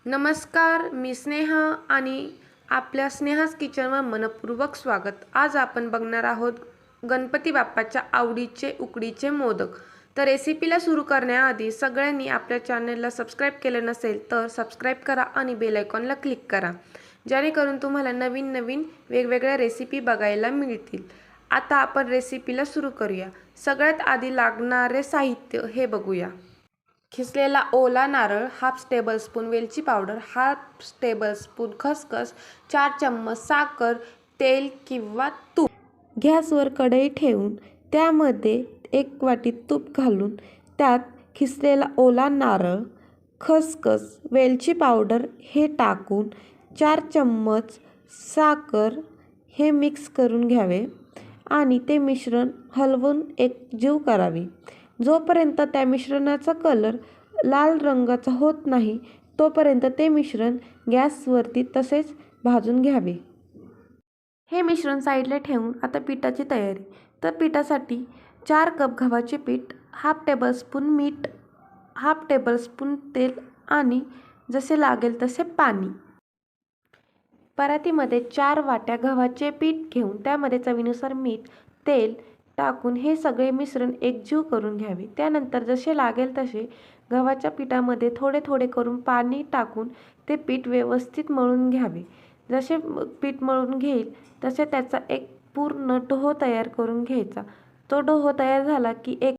नमस्कार, मी स्नेहा आणि आपल्या स्नेहास किचनवर मनपूर्वक स्वागत. आज आपण बघणार आहोत गणपती बाप्पाच्या आवडीचे उकडीचे मोदक. तर रेसिपीला सुरू करण्याआधी सगळ्यांनी आपल्या चॅनलला सबस्क्राईब केलं नसेल तर सबस्क्राईब करा आणि बेल आयकॉनला क्लिक करा, जेणेकरून तुम्हाला नवीन नवीन वेगवेगळ्या रेसिपी बघायला मिळतील. आता आपण रेसिपीला सुरू करूया. सगळ्यात आधी लागणारे साहित्य हे बघूया. खिसलेला ओला नारळ, हाफ टेबलस्पून वेलची पावडर, हाफ टेबलस्पून खसखस, 4 चम्मच साखर, तेल किंवा तूप. गॅसवर कढई ठेवून त्यामध्ये 1 वाटी तूप घालून त्यात खिसलेला ओला नारळ, खसखस, वेलची पावडर हे टाकून 4 चम्मच साखर हे मिक्स करून घ्यावे आणि ते मिश्रण हलवून एकजीव करावे. जोपर्यंत त्या मिश्रणाचा कलर लाल रंगाचा होत नाही तोपर्यंत ते मिश्रण गॅसवरती तसेच भाजून घ्यावे. हे मिश्रण साईडला ठेवून आता पिठाची तयारी. तर पिठासाठी 4 कप गव्हाचे पीठ, हाफ टेबलस्पून मीठ, हाफ टेबलस्पून तेल आणि जसे लागेल तसे पाणी. परातीमध्ये 4 वाट्या गव्हाचे पीठ घेऊन त्यामध्ये चवीनुसार मीठ, तेल टाकून हे सगळे मिश्रण एकजीव करून घ्यावे. त्यानंतर जसे लागेल तसे गव्हाच्या पिठामध्ये थोडे थोडे करून पाणी टाकून ते पीठ व्यवस्थित मळून घ्यावे. जसे पीठ मळून घेईल तसे त्याचा एक पूर्ण डो तयार करून घ्यायचा. तो डो तयार झाला की एक